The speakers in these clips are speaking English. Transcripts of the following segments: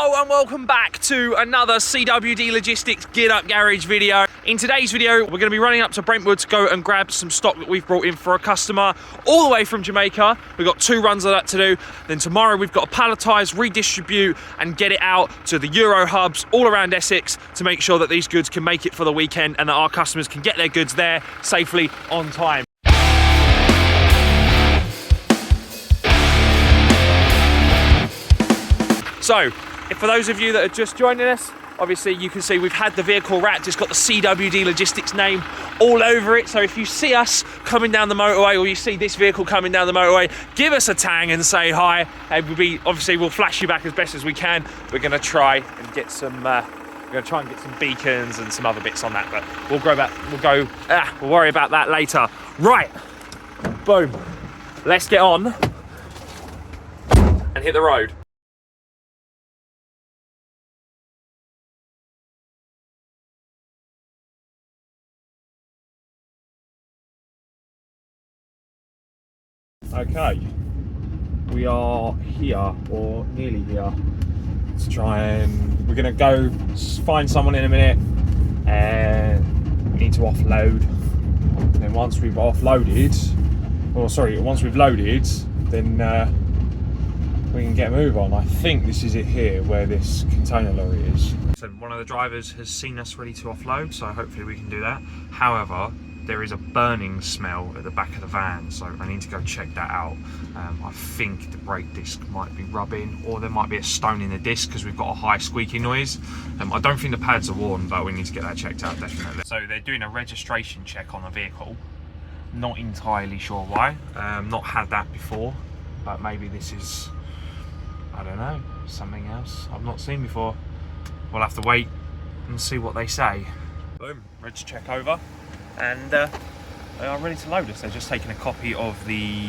Hello and welcome back to another CWD Logistics Geared Up Garage video. In today's video, we're going to be running up to Brentwood to go and grab some stock that we've brought in for a customer all the way from Jamaica. We've got 2 runs of that to do. Then tomorrow we've got to palletise, redistribute and get it out to the eurohubs all around Essex to make sure that these goods can make it for the weekend and that our customers can get their goods there safely on time. So, for those of you that are just joining us, obviously you can see we've had the vehicle wrapped. It's got the CWD Logistics name all over it. So if you see us coming down the motorway or you see this vehicle coming down the motorway, give us a tang and say hi. And we'll flash you back as best as we can. We're going to try and get some. We're going to try and get some beacons and some other bits on that, but we'll worry about that later. Right, boom. Let's get on and hit the road. Okay, we are here, or nearly here, to try and we're going to go find someone in a minute, and we need to offload. And then once we've loaded, then we can get a move on. I think this is it here, where this container lorry is. So one of the drivers has seen us ready to offload, so hopefully we can do that. However, there is a burning smell at the back of the van, so I need to go check that out. I think the brake disc might be rubbing, or there might be a stone in the disc because we've got a high squeaky noise. I don't think the pads are worn, but we need to get that checked out definitely. So they're doing a registration check on the vehicle. Not entirely sure why. Not had that before, but maybe this is, I don't know, something else I've not seen before. We'll have to wait and see what they say. Boom, reg check over. And they are ready to load us. They're just taking a copy of the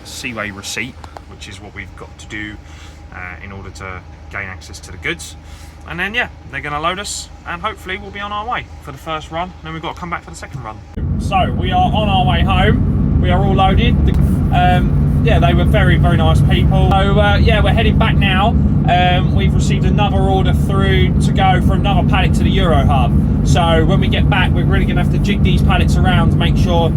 Seaway receipt, which is what we've got to do in order to gain access to the goods. And then, yeah, they're going to load us, and hopefully we'll be on our way for the first run. And then we've got to come back for the second run. So we are on our way home. We are all loaded. Yeah, they were very, very nice people. So yeah, we're heading back now. We've received another order through to go for another pallet to the eurohub. So when we get back, we're really going to have to jig these pallets around to make sure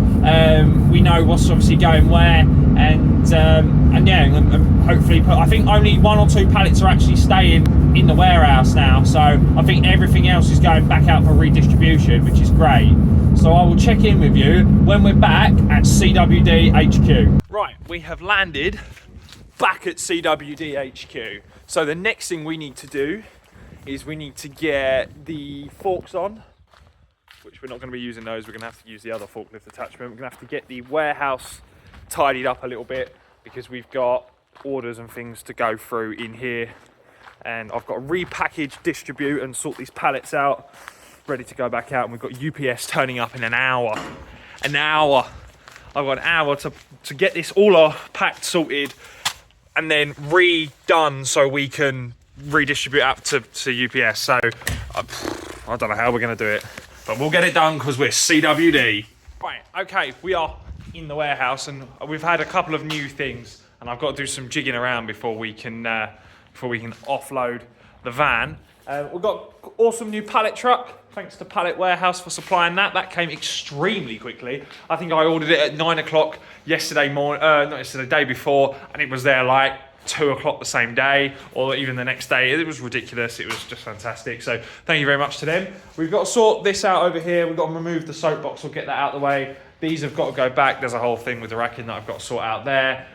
we know what's obviously going where, and yeah, and hopefully I think only 1 or 2 pallets are actually staying in the warehouse now. So I think everything else is going back out for redistribution, which is great. So I will check in with you when we're back at CWD HQ. Right, we have landed back at CWD HQ. So the next thing we need to do is we need to get the forks on, which we're not going to be using those. We're going to have to use the other forklift attachment. We're going to have to get the warehouse tidied up a little bit because we've got orders and things to go through in here. And I've got to repackage, distribute and sort these pallets out, ready to go back out. And we've got UPS turning up in an hour. An hour. I've got an hour to get this all packed, sorted, and then redone so we can redistribute up to UPS. So I don't know how we're going to do it, but we'll get it done because we're CWD. Right, okay, we are in the warehouse and we've had a couple of new things, and I've got to do some jigging around before we can offload the van. We've got awesome new pallet truck. Thanks to Pallet Warehouse for supplying that. That came extremely quickly. I think I ordered it at 9 o'clock yesterday morning, not yesterday, the day before, and it was there like 2 o'clock the same day, or even the next day. It was ridiculous. It was just fantastic. So thank you very much to them. We've got to sort this out over here. We've got to remove the soapbox. We'll get that out of the way. These have got to go back. There's a whole thing with the racking that I've got to sort out there,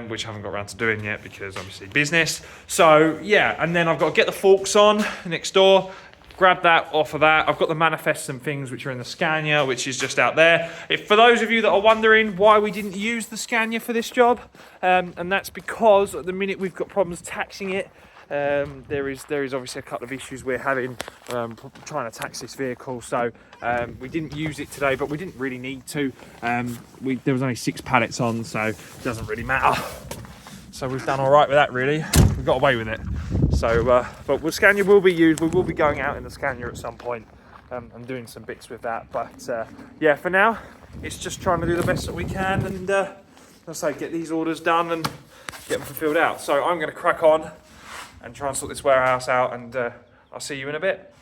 which I haven't got around to doing yet because obviously business. So yeah, and then I've got to get the forks on next door. Grab that off of that. I've got the manifests and things which are in the Scania, which is just out there. For those of you that are wondering why we didn't use the Scania for this job, and that's because at the minute we've got problems taxing it. There is obviously a couple of issues we're having trying to tax this vehicle, so we didn't use it today, but we didn't really need to. There was only 6 pallets on, so it doesn't really matter. So we've done all right with that, really. We've got away with it. So, but the Scania will be used. We will be going out in the Scania at some point and doing some bits with that. But yeah, for now, it's just trying to do the best that we can and, as I say, get these orders done and get them fulfilled out. So I'm going to crack on and try and sort this warehouse out, and I'll see you in a bit.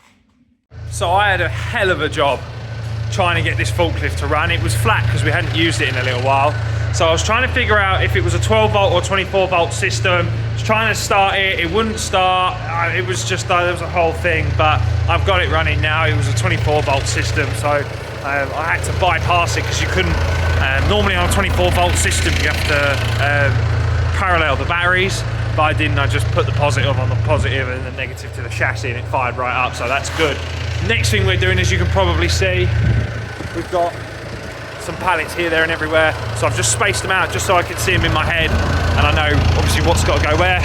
So I had a hell of a job trying to get this forklift to run. It was flat because we hadn't used it in a little while. So I was trying to figure out if it was a 12 volt or 24 volt system. I was trying to start it, it wouldn't start. It was just, there was a whole thing, but I've got it running now. It was a 24 volt system, so I had to bypass it because you couldn't, normally on a 24 volt system you have to parallel the batteries, but I didn't. I just put the positive on the positive and the negative to the chassis, and it fired right up, so that's good. Next thing we're doing, as you can probably see, we've got some pallets here, there and everywhere. So I've just spaced them out just so I can see them in my head, and I know obviously what's got to go where.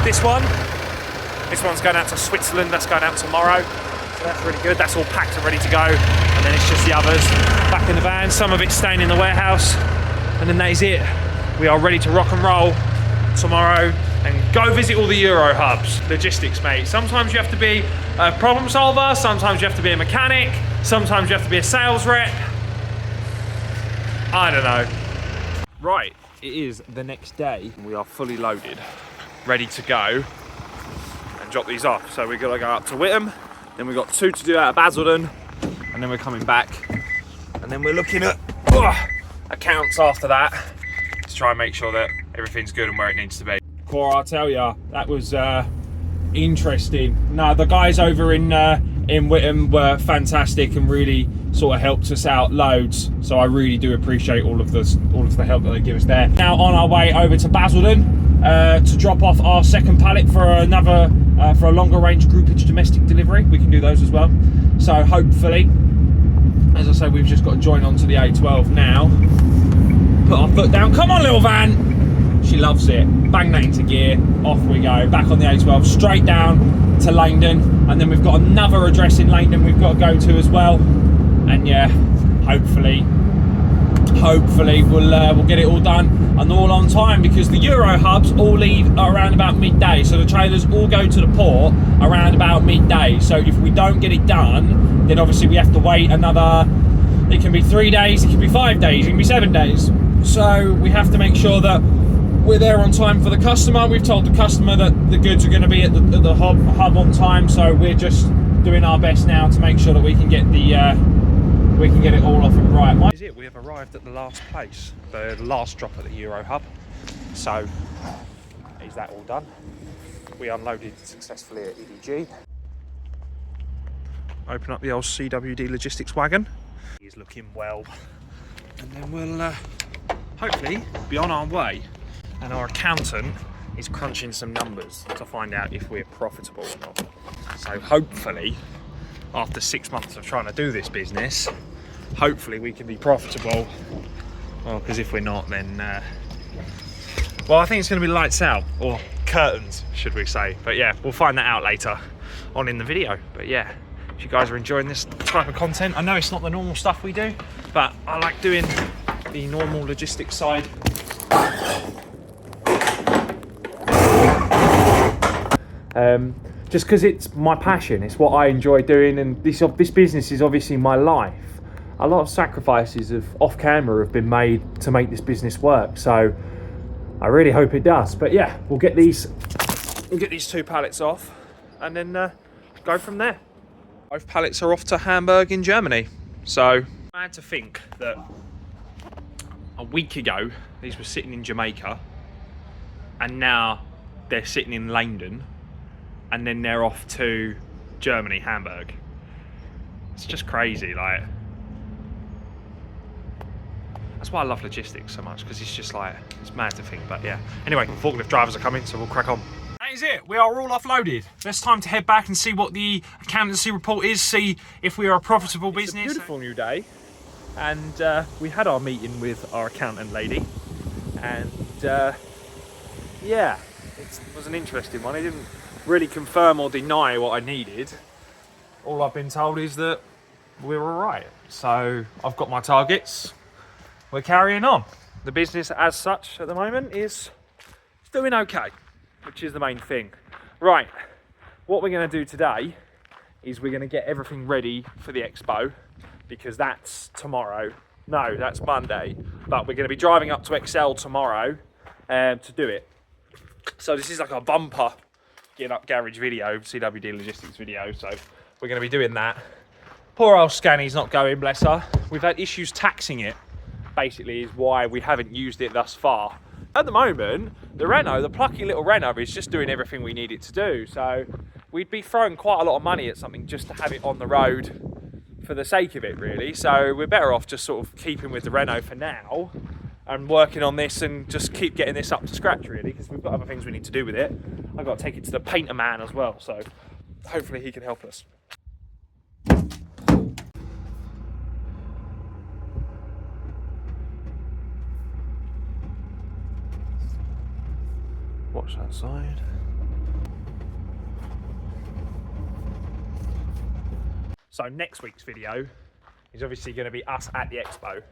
This one's going out to Switzerland, that's going out tomorrow. So that's really good, that's all packed and ready to go. And then it's just the others back in the van, some of it's staying in the warehouse. And then that is it. We are ready to rock and roll tomorrow and go visit all the Euro hubs. Logistics, mate. Sometimes you have to be a problem solver, sometimes you have to be a mechanic, sometimes you have to be a sales rep. I don't know. Right, it is the next day. We are fully loaded, ready to go and drop these off. So we've got to go up to Whittam, then we've got 2 to do out of Basildon, and then we're coming back. And then we're looking at accounts after that to try and make sure that everything's good and where it needs to be. Cora, I'll tell ya, that was interesting. No, the guys over in Whittam were fantastic and really sort of helped us out loads. So I really do appreciate all of the help that they give us there. Now on our way over to Basildon to drop off our second pallet for another for a longer range groupage domestic delivery. We can do those as well. So hopefully, as I say, we've just got to join onto the A12 now. Put our foot down. Come on, little van. She loves it. Bang that into gear, off we go. Back on the A12, straight down to Langdon, and then we've got another address in Langdon we've got to go to as well. And yeah, hopefully we'll get it all done and all on time, because the Euro hubs all leave around about midday. So the trailers all go to the port around about midday. So if we don't get it done, then obviously we have to wait another. It can be 3 days, it can be 5 days, it can be 7 days. So we have to make sure that we're there on time for the customer. We've told the customer that the goods are going to be at the hub on time, so we're just doing our best now to make sure that we can get it all off and right. This is it. We have arrived at the last place, the last drop at the Euro hub. So is that all done? We unloaded successfully at EDG. Open up the old CWD logistics wagon. He's looking well, and then we'll hopefully be on our way. And our accountant is crunching some numbers to find out if we're profitable or not. So hopefully, after 6 months of trying to do this business, hopefully we can be profitable. Well, because if we're not, then well, I think it's going to be lights out, or curtains, should we say. But yeah, we'll find that out later on in the video. But yeah, if you guys are enjoying this type of content, I know it's not the normal stuff we do, but I like doing the normal logistics side. Just because it's my passion, it's what I enjoy doing, and this business is obviously my life. A lot of sacrifices off camera have been made to make this business work, so I really hope it does. But yeah, we'll get these 2 pallets off and then go from there. Both pallets are off to Hamburg in Germany. So I had to think that a week ago these were sitting in Jamaica, and now they're sitting in Langdon, and then they're off to Germany, Hamburg. It's just crazy, like. That's why I love logistics so much, because it's just like, it's mad to think. But yeah, anyway, forklift drivers are coming, so we'll crack on. That is it, we are all offloaded. It's time to head back and see what the accountancy report is, see if we are a profitable business. It's a beautiful new day, and we had our meeting with our accountant lady, and yeah, it was an interesting one. It didn't really confirm or deny what I needed. All I've been told is that we're all right. So I've got my targets. We're carrying on. The business as such at the moment is doing okay, which is the main thing. Right, what we're going to do today is we're going to get everything ready for the Expo, because that's tomorrow. No, that's Monday. But we're going to be driving up to Excel tomorrow to do it. So this is like a bumper Get Up Garage video, CWD Logistics video, so we're going to be doing that. Poor old Scani's not going, bless her. We've had issues taxing it, basically, is why we haven't used it thus far. At the moment, the Renault, the plucky little Renault, is just doing everything we need it to do, so we'd be throwing quite a lot of money at something just to have it on the road for the sake of it, really. So we're better off just sort of keeping with the Renault for now and working on this and just keep getting this up to scratch, really, because we've got other things we need to do with it. I've got to take it to the painter man as well, so hopefully he can help us. Watch that side. So next week's video is obviously going to be us at the Expo,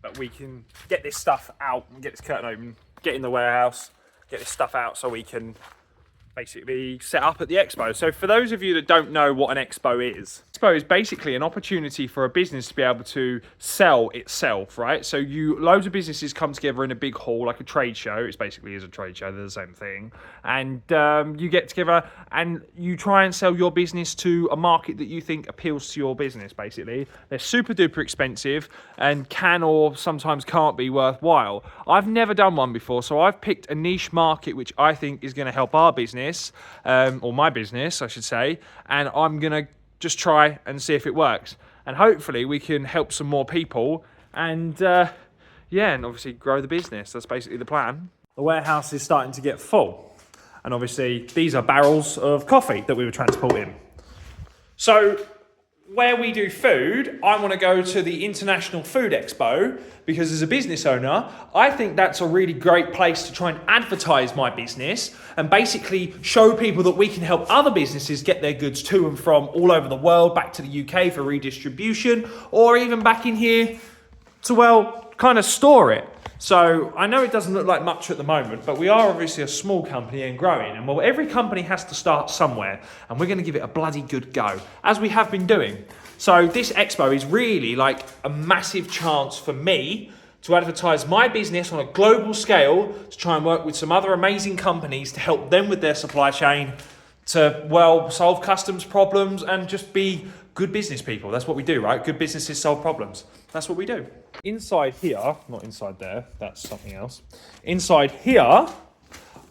but we can get this stuff out and get this curtain open, get in the warehouse, get this stuff out so we can basically set up at the Expo. So for those of you that don't know what an Expo is basically an opportunity for a business to be able to sell itself, right? So loads of businesses come together in a big hall, like a trade show. It's basically is a trade show, they're the same thing. And you get together and you try and sell your business to a market that you think appeals to your business, basically. They're super duper expensive and can or sometimes can't be worthwhile. I've never done one before, so I've picked a niche market which I think is going to help our business, or my business, I should say, and I'm going to just try and see if it works. And hopefully we can help some more people and, yeah, and obviously grow the business. That's basically the plan. The warehouse is starting to get full. And obviously these are barrels of coffee that we were transporting. So where we do food, I want to go to the International Food Expo because as a business owner, I think that's a really great place to try and advertise my business and basically show people that we can help other businesses get their goods to and from all over the world, back to the UK for redistribution, or even back in here to, well, kind of store it. So I know it doesn't look like much at the moment, but we are obviously a small company and growing. And well, every company has to start somewhere, and we're going to give it a bloody good go, as we have been doing. So this expo is really like a massive chance for me to advertise my business on a global scale, to try and work with some other amazing companies to help them with their supply chain, to, well, solve customs problems and just be good business people. That's what we do, right? Good businesses solve problems. That's what we do. Inside here, not inside there, that's something else. Inside here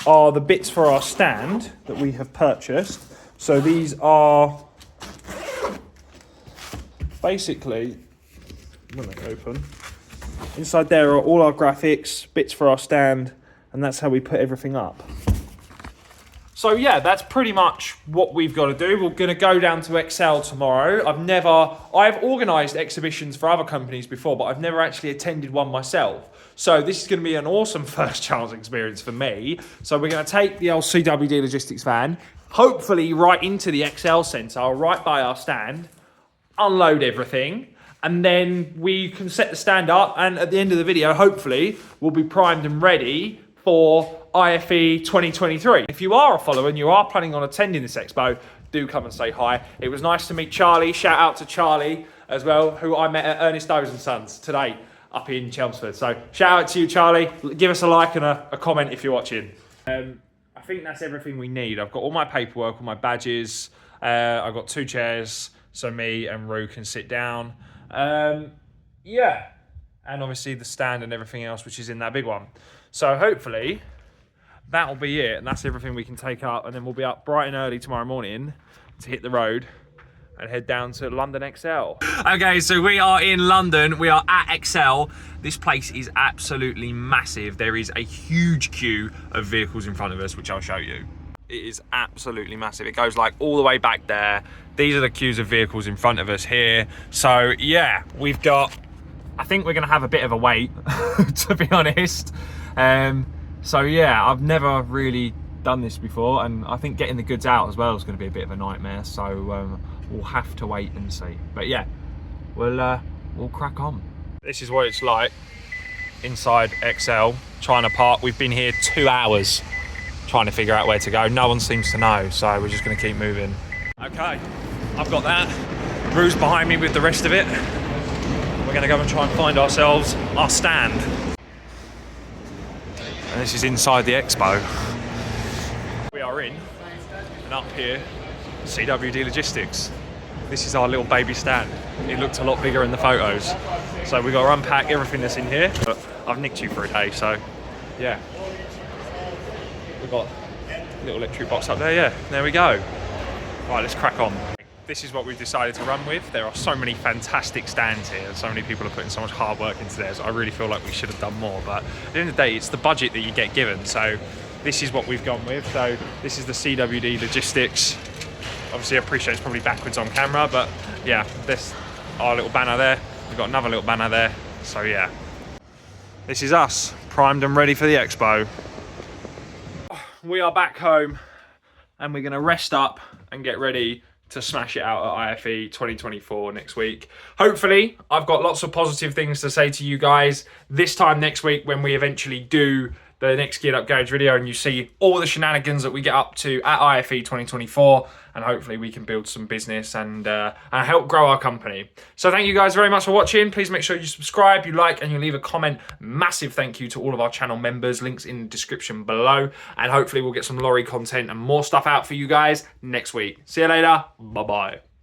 are the bits for our stand that we have purchased. So these are basically, let me open. Inside there are all our graphics, bits for our stand, and that's how we put everything up. So yeah, that's pretty much what we've got to do. We're going to go down to Excel tomorrow. I've organised exhibitions for other companies before, but I've never actually attended one myself. So this is going to be an awesome first chance experience for me. So we're going to take the old CWD Logistics van, hopefully right into the Excel Centre, right by our stand, unload everything, and then we can set the stand up, and at the end of the video, hopefully, we'll be primed and ready for IFE 2023. If you are a follower and you are planning on attending this expo, do come and say hi. It was nice to meet Charlie. Shout out to Charlie as well, who I met at Ernest Doe's and Sons today up in Chelmsford. So shout out to you, Charlie. Give us a like and a comment if you're watching. I think that's everything we need. I've got all my paperwork, all my badges. I've got 2 chairs so me and Rue can sit down. Yeah, and obviously the stand and everything else which is in that big one. So hopefully that'll be it, and that's everything we can take up, and then we'll be up bright and early tomorrow morning to hit the road and head down to London XL. Okay, so we are in London. We are at XL. This place is absolutely massive. There is a huge queue of vehicles in front of us, which I'll show you. It is absolutely massive. It goes like all the way back there. These are the queues of vehicles in front of us here. So yeah, we've got, I think we're gonna have a bit of a wait, to be honest. So yeah, I've never really done this before, and I think getting the goods out as well is going to be a bit of a nightmare. So we'll have to wait and see. But yeah, we'll crack on. This is what it's like inside XL trying to park. We've been here 2 hours trying to figure out where to go. No one seems to know, so we're just going to keep moving. Okay, I've got that. Rue's behind me with the rest of it. We're going to go and try and find ourselves our stand. And this is inside the expo. We are in. And up here, CWD Logistics. This is our little baby stand. It looked a lot bigger in the photos. So we got to unpack everything that's in here, but I've nicked you for a day, so yeah. We've got a little electric box up there, yeah, there we go. Right, let's crack on. This is what we've decided to run with. There are so many fantastic stands here, and so many people are putting so much hard work into theirs. I really feel like we should have done more, but at the end of the day, it's the budget that you get given. So this is what we've gone with. So this is the CWD Logistics. Obviously, I appreciate it's probably backwards on camera, but yeah, this our little banner there. We've got another little banner there. So yeah, this is us, primed and ready for the Expo. We are back home, and we're gonna rest up and get ready to smash it out at IFE 2024 next week. Hopefully, I've got lots of positive things to say to you guys this time next week when we eventually do the next Geared Up Garage video and you see all the shenanigans that we get up to at IFE 2024, and hopefully we can build some business and help grow our company. So thank you guys very much for watching. Please make sure you subscribe, you like, and you leave a comment. Massive thank you to all of our channel members. Links in the description below. And hopefully we'll get some lorry content and more stuff out for you guys next week. See you later. Bye-bye.